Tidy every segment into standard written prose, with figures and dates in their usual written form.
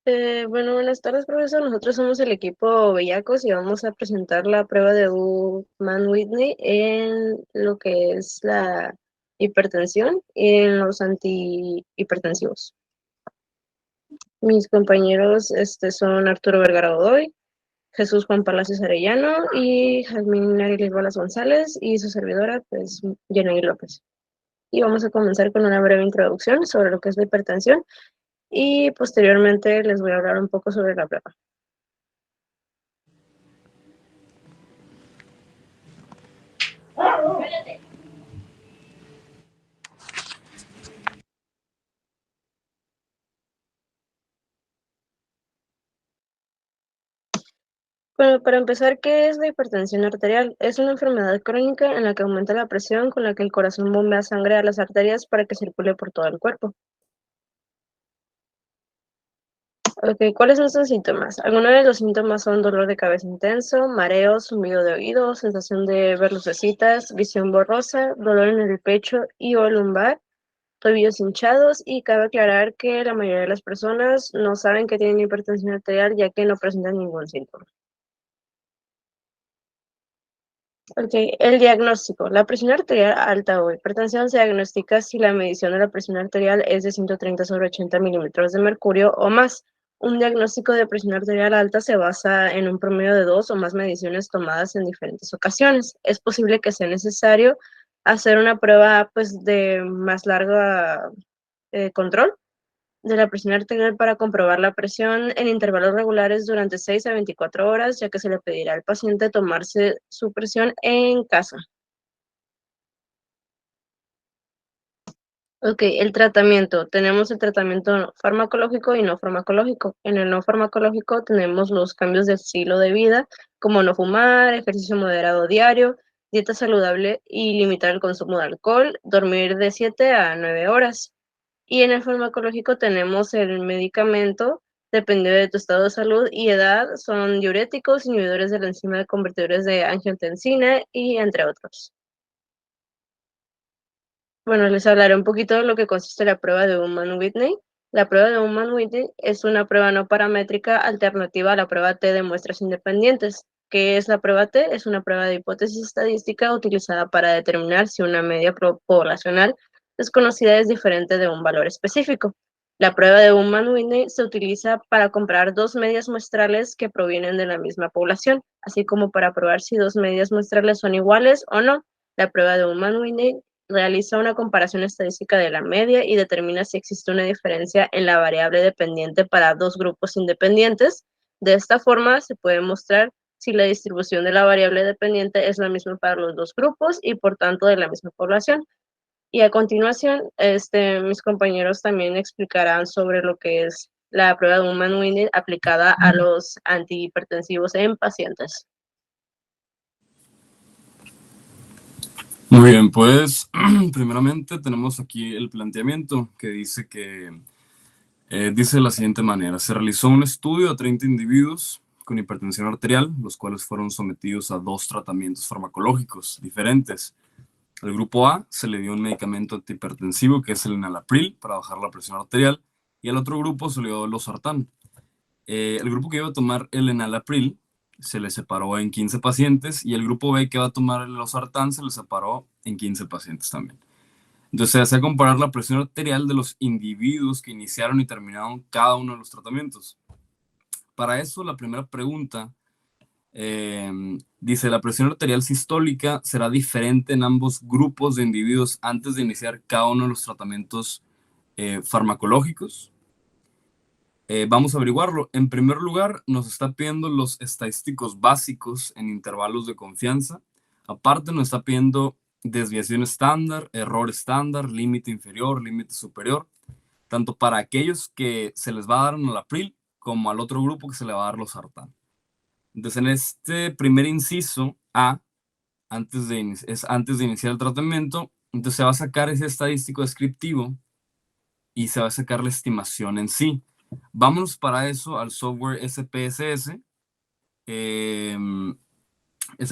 Bueno, buenas tardes, profesor. Nosotros somos el equipo Bellacos y vamos a presentar la prueba de Ullmann-Whitney en lo que es la hipertensión y en los antihipertensivos. Mis compañeros son Arturo Vergara Godoy, Jesús Juan Palacios Arellano y Jazmín Ariel Balas González y su servidora, pues, Jenny López. Y vamos a comenzar con una breve introducción sobre lo que es la hipertensión y posteriormente les voy a hablar un poco sobre la prueba. Bueno, para empezar, ¿qué es la hipertensión arterial? Es una enfermedad crónica en la que aumenta la presión con la que el corazón bombea sangre a las arterias para que circule por todo el cuerpo. Ok, ¿cuáles son sus síntomas? Algunos de los síntomas son dolor de cabeza intenso, mareos, zumbido de oído, sensación de ver lucecitas, visión borrosa, dolor en el pecho y o lumbar, tobillos hinchados, y cabe aclarar que la mayoría de las personas no saben que tienen hipertensión arterial ya que no presentan ningún síntoma. Ok, el diagnóstico. La presión arterial alta o hipertensión se diagnostica si la medición de la presión arterial es de 130 sobre 80 milímetros de mercurio o más. Un diagnóstico de presión arterial alta se basa en un promedio de dos o más mediciones tomadas en diferentes ocasiones. Es posible que sea necesario hacer una prueba, pues, de más largo control de la presión arterial para comprobar la presión en intervalos regulares durante 6 a 24 horas, ya que se le pedirá al paciente tomarse su presión en casa. Ok, el tratamiento. Tenemos el tratamiento farmacológico y no farmacológico. En el no farmacológico tenemos los cambios de estilo de vida, como no fumar, ejercicio moderado diario, dieta saludable y limitar el consumo de alcohol, dormir de 7 a 9 horas. Y en el farmacológico tenemos el medicamento, dependiendo de tu estado de salud y edad, son diuréticos, inhibidores de la enzima de convertidores de angiotensina y entre otros. Bueno, les hablaré un poquito de lo que consiste la prueba de Ullmann-Whitney. La prueba de Ullmann-Whitney es una prueba no paramétrica alternativa a la prueba T de muestras independientes. ¿Qué es la prueba T? Es una prueba de hipótesis estadística utilizada para determinar si una media poblacional desconocida es diferente de un valor específico. La prueba de Ullmann-Whitney se utiliza para comparar dos medias muestrales que provienen de la misma población, así como para probar si dos medias muestrales son iguales o no. La prueba de Ullmann-Whitney realiza una comparación estadística de la media y determina si existe una diferencia en la variable dependiente para dos grupos independientes. De esta forma, se puede mostrar si la distribución de la variable dependiente es la misma para los dos grupos y por tanto de la misma población. Y a continuación, mis compañeros también explicarán sobre lo que es la prueba de Ullmann-Whitney aplicada a los antihipertensivos en pacientes. Muy bien, pues primeramente tenemos aquí el planteamiento que dice dice de la siguiente manera: se realizó un estudio a 30 individuos con hipertensión arterial, los cuales fueron sometidos a dos tratamientos farmacológicos diferentes. Al grupo A se le dio un medicamento antihipertensivo que es el enalapril para bajar la presión arterial, y al otro grupo se le dio losartán. El grupo que iba a tomar el enalapril se le separó en 15 pacientes, y el grupo B que va a tomar el losartán se le separó en 15 pacientes también. Entonces se hace comparar la presión arterial de los individuos que iniciaron y terminaron cada uno de los tratamientos. Para eso, la primera pregunta dice: la presión arterial sistólica será diferente en ambos grupos de individuos antes de iniciar cada uno de los tratamientos farmacológicos. Vamos a averiguarlo. En primer lugar, nos está pidiendo los estadísticos básicos en intervalos de confianza. Aparte, nos está pidiendo desviación estándar, error estándar, límite inferior, límite superior, tanto para aquellos que se les va a dar enalapril como al otro grupo que se le va a dar losartán. Entonces, en este primer inciso A, es antes de iniciar el tratamiento, entonces se va a sacar ese estadístico descriptivo y se va a sacar la estimación en sí. Vámonos para eso al software SPSS.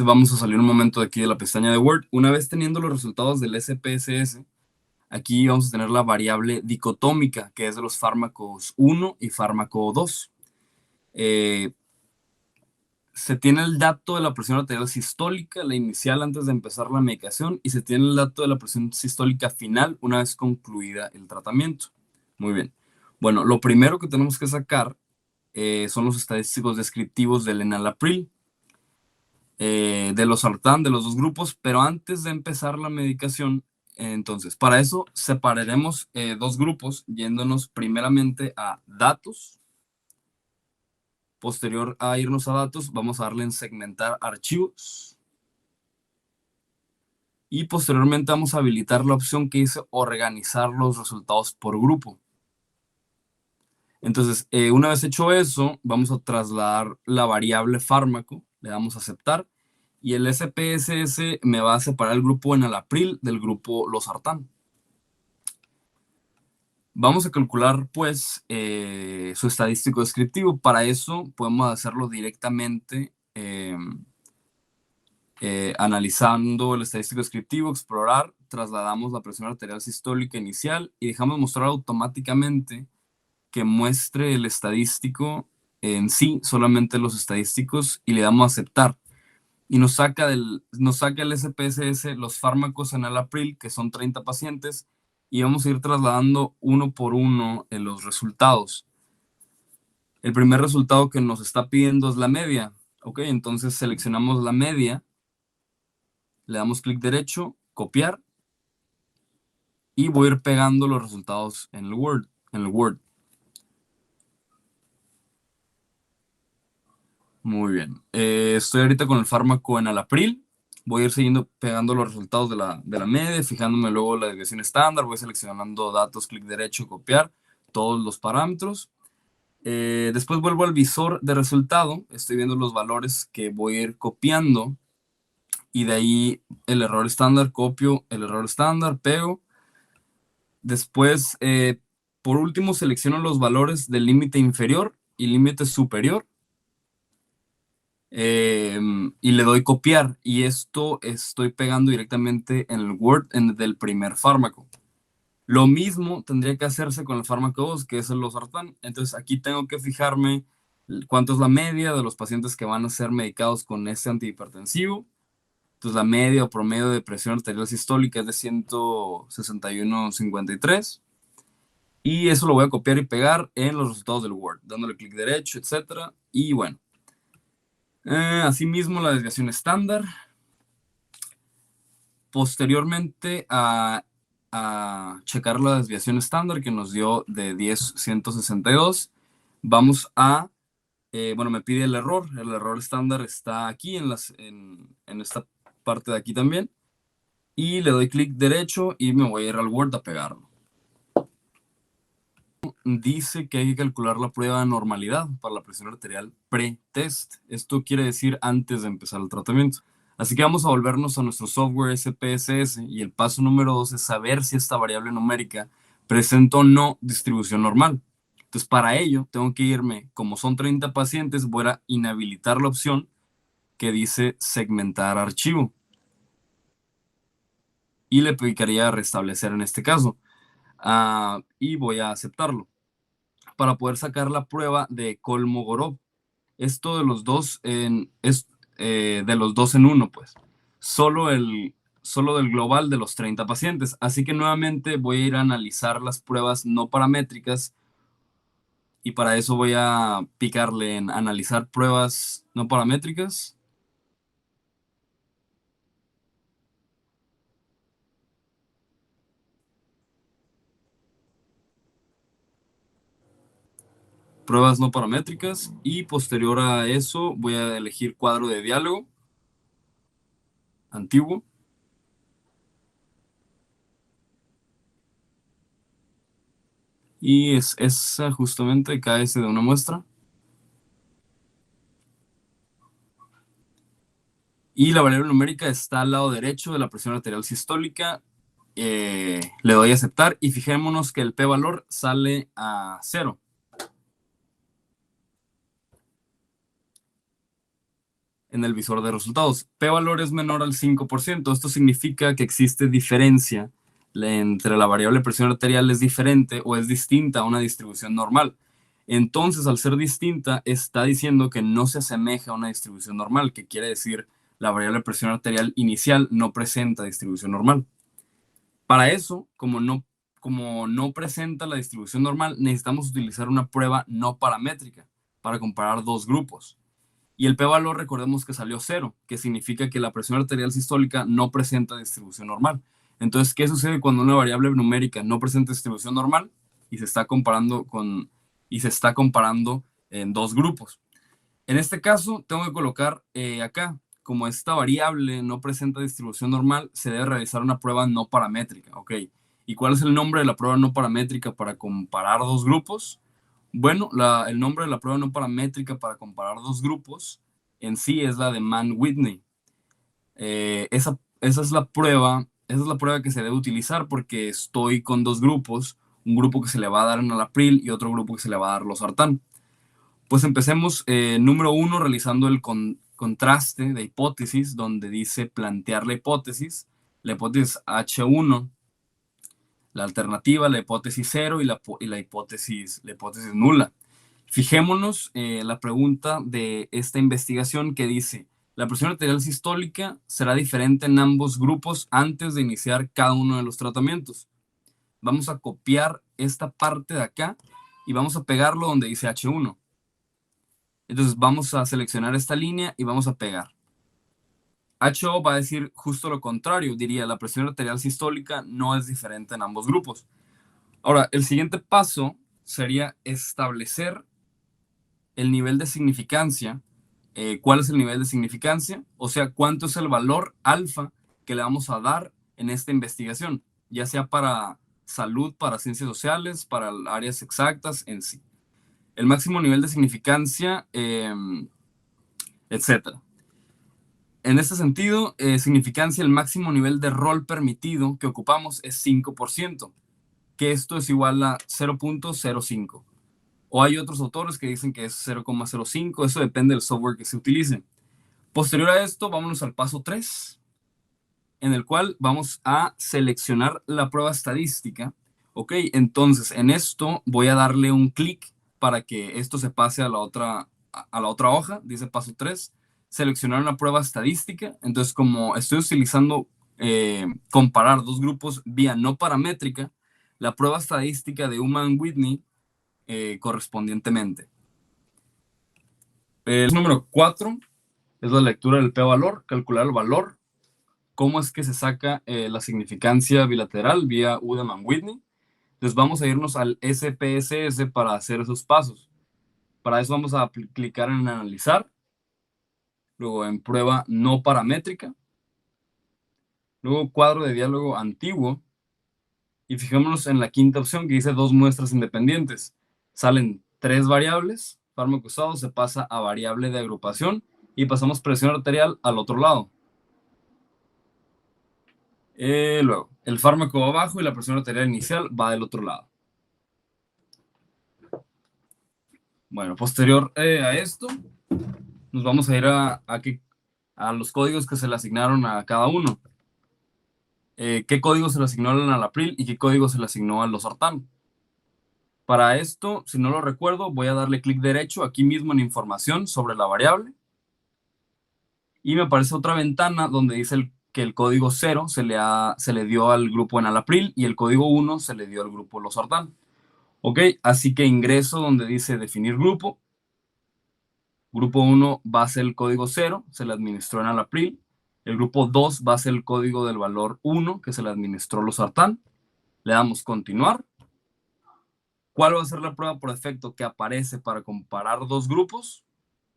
Vamos a salir un momento de aquí de la pestaña de Word. Una vez teniendo los resultados del SPSS, aquí vamos a tener la variable dicotómica, que es de los fármacos 1 y fármaco 2. Se tiene el dato de la presión arterial sistólica, la inicial antes de empezar la medicación, y se tiene el dato de la presión sistólica final una vez concluida el tratamiento. Muy bien. Bueno, lo primero que tenemos que sacar son los estadísticos descriptivos del enalapril, de los sartán, de los dos grupos, pero antes de empezar la medicación, entonces, para eso separaremos dos grupos, yéndonos primeramente a datos. Posterior a irnos a datos, vamos a darle en segmentar archivos. Y posteriormente vamos a habilitar la opción que dice organizar los resultados por grupo. Entonces, una vez hecho eso, vamos a trasladar la variable fármaco, le damos a aceptar, y el SPSS me va a separar el grupo enalapril del grupo losartán. Vamos a calcular, pues, su estadístico descriptivo. Para eso podemos hacerlo directamente analizando el estadístico descriptivo, explorar, trasladamos la presión arterial sistólica inicial y dejamos mostrar automáticamente que muestre el estadístico en sí, solamente los estadísticos, y le damos a aceptar. Y nos saca el SPSS los fármacos enalapril, que son 30 pacientes, y vamos a ir trasladando uno por uno en los resultados. El primer resultado que nos está pidiendo es la media. Ok, entonces seleccionamos la media, le damos clic derecho, copiar, y voy a ir pegando los resultados en el Word. Muy bien. Estoy ahorita con el fármaco enalapril. Voy a ir siguiendo pegando los resultados de la media, fijándome luego la desviación estándar. Voy seleccionando datos, clic derecho, copiar todos los parámetros. Después vuelvo al visor de resultado. Estoy viendo los valores que voy a ir copiando. Y de ahí el error estándar, copio el error estándar, pego. Después, por último, selecciono los valores del límite inferior y límite superior. Y le doy copiar, y esto estoy pegando directamente en el Word del primer fármaco. Lo mismo tendría que hacerse con el fármaco 2, que es el losartán. Entonces aquí tengo que fijarme cuánto es la media de los pacientes que van a ser medicados con este antihipertensivo. Entonces la media o promedio de presión arterial sistólica es de 161,53. Y eso lo voy a copiar y pegar en los resultados del Word, dándole clic derecho, etcétera. Y bueno, asimismo la desviación estándar. Posteriormente a checar la desviación estándar que nos dio de 10,162, vamos a, bueno, me pide el error estándar está aquí en esta parte de aquí también, y le doy clic derecho y me voy a ir al Word a pegarlo. Dice que hay que calcular la prueba de normalidad para la presión arterial pre-test. Esto quiere decir antes de empezar el tratamiento. Así que vamos a volvernos a nuestro software SPSS, y el paso número 2 es saber si esta variable numérica presenta o no distribución normal. Entonces, para ello, tengo que irme, como son 30 pacientes, voy a inhabilitar la opción que dice segmentar archivo. Y le picaría a restablecer en este caso. Y voy a aceptarlo para poder sacar la prueba de Kolmogorov. Esto de los dos es de los dos en uno, pues. Solo del global de los 30 pacientes. Así que nuevamente voy a ir a analizar las pruebas no paramétricas, y para eso voy a picarle en analizar pruebas no paramétricas. Pruebas no paramétricas, y posterior a eso voy a elegir cuadro de diálogo antiguo. Y es justamente KS de una muestra. Y la variable numérica está al lado derecho de la presión arterial sistólica. Le doy a aceptar y fijémonos que el p-valor sale a 0. En el visor de resultados. P-valor es menor al 5%. Esto significa que existe diferencia entre la variable presión arterial es diferente o es distinta a una distribución normal. Entonces, al ser distinta, está diciendo que no se asemeja a una distribución normal, que quiere decir la variable presión arterial inicial no presenta distribución normal. Para eso, como no presenta la distribución normal, necesitamos utilizar una prueba no paramétrica para comparar dos grupos. Y el p-valor, recordemos que salió 0, que significa que la presión arterial sistólica no presenta distribución normal. Entonces, ¿qué sucede cuando una variable numérica no presenta distribución normal y se está comparando en dos grupos? En este caso, tengo que colocar acá, como esta variable no presenta distribución normal, se debe realizar una prueba no paramétrica, ¿ok? ¿Y cuál es el nombre de la prueba no paramétrica para comparar dos grupos? Bueno, el nombre de la prueba no paramétrica para comparar dos grupos en sí es la de Mann-Whitney. Esa es la prueba que se debe utilizar porque estoy con dos grupos, un grupo que se le va a dar en Alapril y otro grupo que se le va a dar losartán. Pues empecemos, número 1, realizando el contraste de hipótesis, donde dice plantear la hipótesis H1, la alternativa, la hipótesis 0 y la hipótesis nula. Fijémonos la pregunta de esta investigación que dice, la presión arterial sistólica será diferente en ambos grupos antes de iniciar cada uno de los tratamientos. Vamos a copiar esta parte de acá y vamos a pegarlo donde dice H1. Entonces vamos a seleccionar esta línea y vamos a pegar. HO va a decir justo lo contrario, diría la presión arterial sistólica no es diferente en ambos grupos. Ahora, el siguiente paso sería establecer el nivel de significancia. ¿Cuál es el nivel de significancia? O sea, ¿cuánto es el valor alfa que le vamos a dar en esta investigación? Ya sea para salud, para ciencias sociales, para áreas exactas en sí. El máximo nivel de significancia, etcétera. En este sentido, significancia, el máximo nivel de rol permitido que ocupamos es 5%, que esto es igual a 0.05. O hay otros autores que dicen que es 0.05, eso depende del software que se utilice. Posterior a esto, vámonos al paso 3, en el cual vamos a seleccionar la prueba estadística. Ok, entonces en esto voy a darle un clic para que esto se pase a la otra hoja, dice paso 3, seleccionar una prueba estadística. Entonces, como estoy utilizando comparar dos grupos vía no paramétrica, la prueba estadística de Mann-Whitney correspondientemente. El número 4 es la lectura del p-valor, calcular el valor. ¿Cómo es que se saca la significancia bilateral vía Mann-Whitney? Entonces vamos a irnos al SPSS para hacer esos pasos. Para eso vamos a clicar en analizar, luego en prueba no paramétrica, luego cuadro de diálogo antiguo, y fijémonos en la quinta opción que dice dos muestras independientes. Salen tres variables, fármaco usado se pasa a variable de agrupación y pasamos presión arterial al otro lado. Luego, el fármaco va abajo y la presión arterial inicial va del otro lado. Bueno, posterior a esto, nos vamos a ir a los códigos que se le asignaron a cada uno. ¿Qué código se le asignó al Alapril y qué código se le asignó al losartán? Para esto, si no lo recuerdo, voy a darle clic derecho aquí mismo en información sobre la variable. Y me aparece otra ventana donde dice que el código 0 se le dio al grupo Enalapril y el código 1 se le dio al grupo losartán. Ok, así que ingreso donde dice definir grupo. Grupo 1 va a ser el código 0, se le administró Enalapril. El grupo 2 va a ser el código del valor 1, que se le administró losartán. Le damos continuar. ¿Cuál va a ser la prueba por defecto que aparece para comparar dos grupos?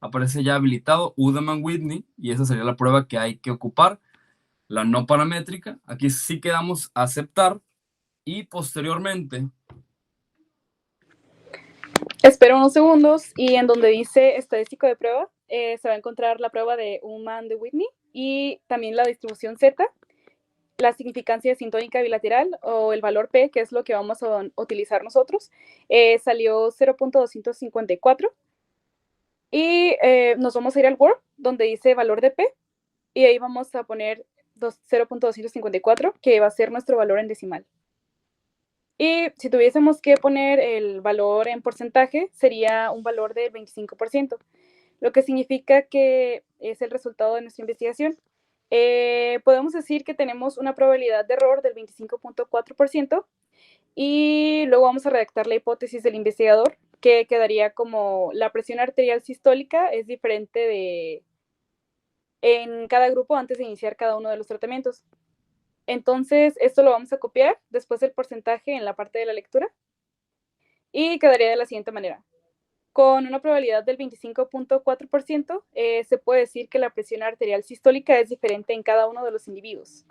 Aparece ya habilitado Mann-Whitney y esa sería la prueba que hay que ocupar, la no paramétrica. Aquí sí quedamos a aceptar y posteriormente... Espera unos segundos y en donde dice estadístico de prueba se va a encontrar la prueba de Mann-Whitney y también la distribución Z, la significancia sintónica bilateral o el valor P, que es lo que vamos a utilizar nosotros, salió 0.254 y nos vamos a ir al Word donde dice valor de P y ahí vamos a poner 0.254, que va a ser nuestro valor en decimal. Y si tuviésemos que poner el valor en porcentaje, sería un valor del 25%, lo que significa que es el resultado de nuestra investigación. Podemos decir que tenemos una probabilidad de error del 25.4% y luego vamos a redactar la hipótesis del investigador, que quedaría como la presión arterial sistólica es diferente en cada grupo antes de iniciar cada uno de los tratamientos. Entonces, esto lo vamos a copiar después del porcentaje en la parte de la lectura y quedaría de la siguiente manera. Con una probabilidad del 25.4%, se puede decir que la presión arterial sistólica es diferente en cada uno de los individuos.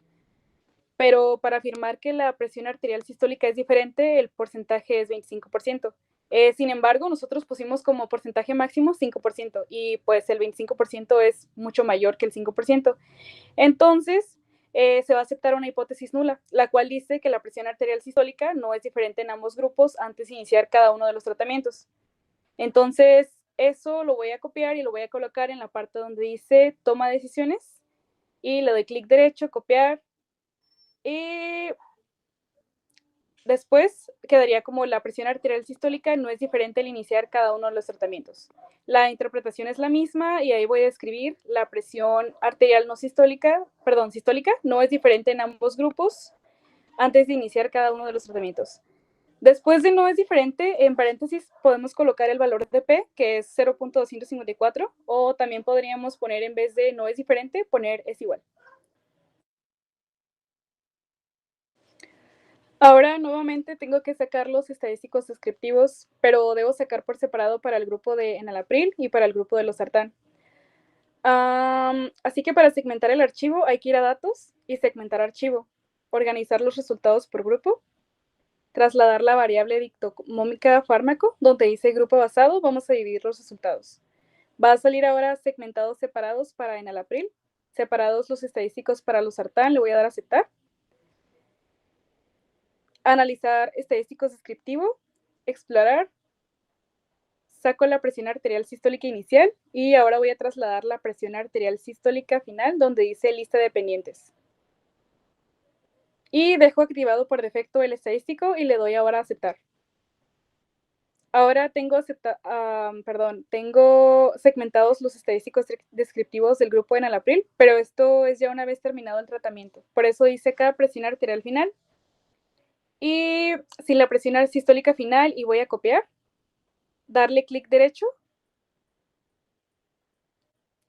Pero para afirmar que la presión arterial sistólica es diferente, el porcentaje es 25%. Sin embargo, nosotros pusimos como porcentaje máximo 5% y pues el 25% es mucho mayor que el 5%. Entonces, se va a aceptar una hipótesis nula, la cual dice que la presión arterial sistólica no es diferente en ambos grupos antes de iniciar cada uno de los tratamientos. Entonces, eso lo voy a copiar y lo voy a colocar en la parte donde dice toma decisiones y le doy clic derecho, copiar y después quedaría como la presión arterial sistólica no es diferente al iniciar cada uno de los tratamientos. La interpretación es la misma y ahí voy a escribir la presión arterial no sistólica, perdón, sistólica no es diferente en ambos grupos antes de iniciar cada uno de los tratamientos. Después de no es diferente, en paréntesis podemos colocar el valor de P, que es 0.254, o también podríamos poner en vez de no es diferente, poner es igual. Ahora nuevamente tengo que sacar los estadísticos descriptivos, pero debo sacar por separado para el grupo de enalapril y para el grupo de losartán. Así que para segmentar el archivo hay que ir a datos y segmentar archivo, organizar los resultados por grupo, trasladar la variable dictonómica fármaco, donde dice grupo basado, vamos a dividir los resultados. Va a salir ahora segmentados separados para enalapril, separados los estadísticos para losartán, le voy a dar a aceptar. Analizar estadísticos descriptivo, explorar, saco la presión arterial sistólica inicial y ahora voy a trasladar la presión arterial sistólica final donde dice lista de pendientes. Y dejo activado por defecto el estadístico y le doy ahora a aceptar. Ahora tengo segmentados los estadísticos descriptivos del grupo de enalapril, pero esto es ya una vez terminado el tratamiento. Por eso dice cada presión arterial final. Y sin la presión sistólica final y voy a copiar, darle clic derecho,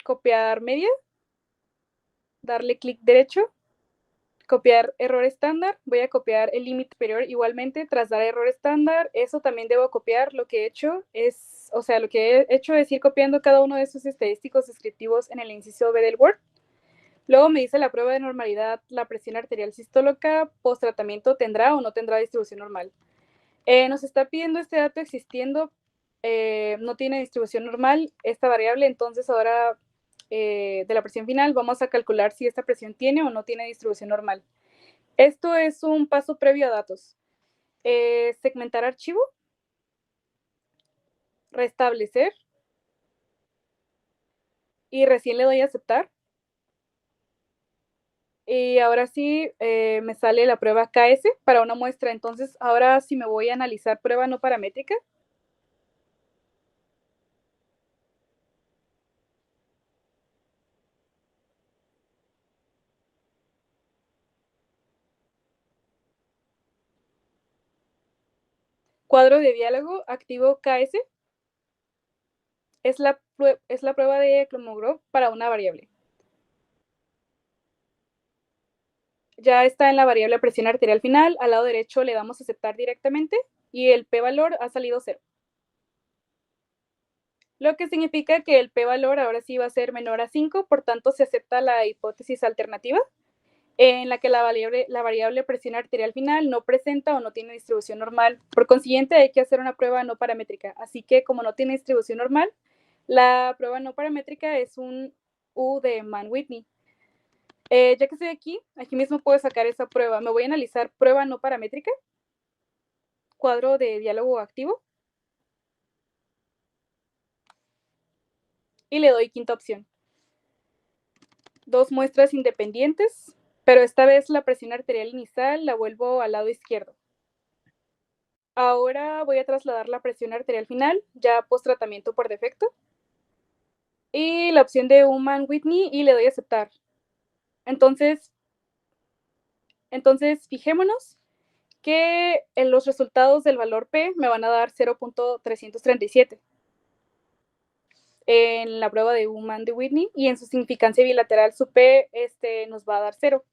copiar media, darle clic derecho, copiar error estándar, voy a copiar el límite superior igualmente, tras dar error estándar, eso también debo copiar, lo que he hecho es ir copiando cada uno de esos estadísticos descriptivos en el inciso B del Word. Luego me dice la prueba de normalidad, la presión arterial sistólica, post tratamiento tendrá o no tendrá distribución normal. Nos está pidiendo este dato existiendo, no tiene distribución normal esta variable, entonces ahora de la presión final vamos a calcular si esta presión tiene o no tiene distribución normal. Esto es un paso previo a datos. Segmentar archivo, restablecer y recién le doy a aceptar. Y ahora sí me sale la prueba KS para una muestra. Entonces ahora sí me voy a analizar prueba no paramétrica. Cuadro de diálogo, activo KS. Es la prueba de Kolmogorov para una variable. Ya está en la variable presión arterial final. Al lado derecho le damos a aceptar directamente y el p-valor ha salido 0. Lo que significa que el p-valor ahora sí va a ser menor a 5, por tanto se acepta la hipótesis alternativa en la que la variable presión arterial final no presenta o no tiene distribución normal. Por consiguiente, hay que hacer una prueba no paramétrica. Así que como no tiene distribución normal, la prueba no paramétrica es un U de Mann-Whitney. Ya que estoy aquí mismo puedo sacar esa prueba. Me voy a analizar prueba no paramétrica, cuadro de diálogo activo, y le doy quinta opción. 2 muestras independientes, pero esta vez la presión arterial inicial la vuelvo al lado izquierdo. Ahora voy a trasladar la presión arterial final, ya post tratamiento por defecto, y la opción de Ullmann-Whitney y le doy a aceptar. Entonces fijémonos que en los resultados del valor P me van a dar 0.337 en la prueba de Ullmann de Whitney, y en su significancia bilateral su P nos va a dar 0.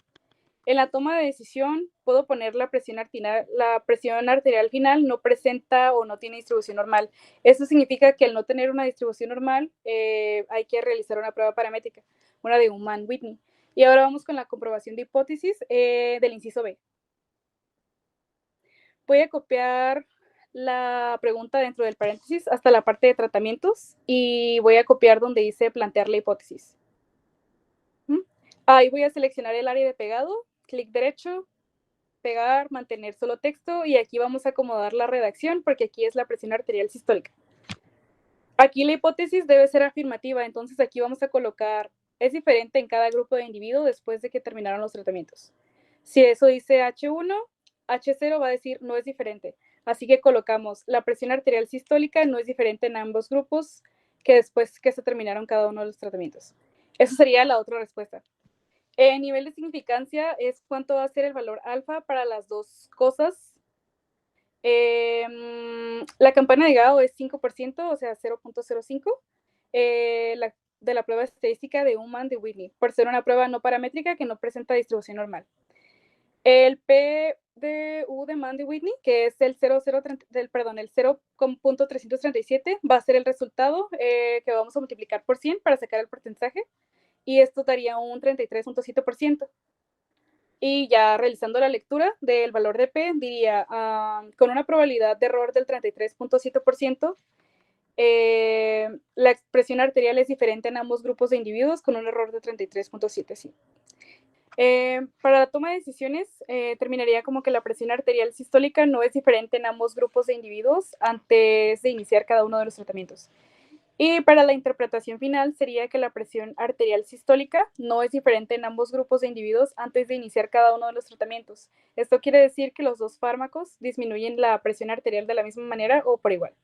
En la toma de decisión puedo poner la presión arterial final no presenta o no tiene distribución normal. Eso significa que al no tener una distribución normal hay que realizar una prueba paramétrica, una de Ullmann-Whitney. Y ahora vamos con la comprobación de hipótesis del inciso B. Voy a copiar la pregunta dentro del paréntesis hasta la parte de tratamientos y voy a copiar donde dice plantear la hipótesis. Ahí voy a seleccionar el área de pegado, clic derecho, pegar, mantener solo texto, y aquí vamos a acomodar la redacción porque aquí es la presión arterial sistólica. Aquí la hipótesis debe ser afirmativa, entonces aquí vamos a colocar es diferente en cada grupo de individuos después de que terminaron los tratamientos. Si eso dice H1, H0 va a decir no es diferente. Así que colocamos la presión arterial sistólica no es diferente en ambos grupos que después que se terminaron cada uno de los tratamientos. Eso sería la otra respuesta. El nivel de significancia es cuánto va a ser el valor alfa para las dos cosas. La campana de Gao es 5%, o sea, 0.05, de la prueba estadística de Ullmann de Whitney, por ser una prueba no paramétrica que no presenta distribución normal. El P de U de Mann de Whitney, que es el 0.337, va a ser el resultado que vamos a multiplicar por 100 para sacar el porcentaje, y esto daría un 33.7%. Y ya realizando la lectura del valor de P, diría, con una probabilidad de error del 33.7%, la expresión arterial es diferente en ambos grupos de individuos con un error de 33.7, sí. Para la toma de decisiones, terminaría como que la presión arterial sistólica no es diferente en ambos grupos de individuos antes de iniciar cada uno de los tratamientos. Y para la interpretación final sería que la presión arterial sistólica no es diferente en ambos grupos de individuos antes de iniciar cada uno de los tratamientos. Esto quiere decir que los dos fármacos disminuyen la presión arterial de la misma manera o por igual.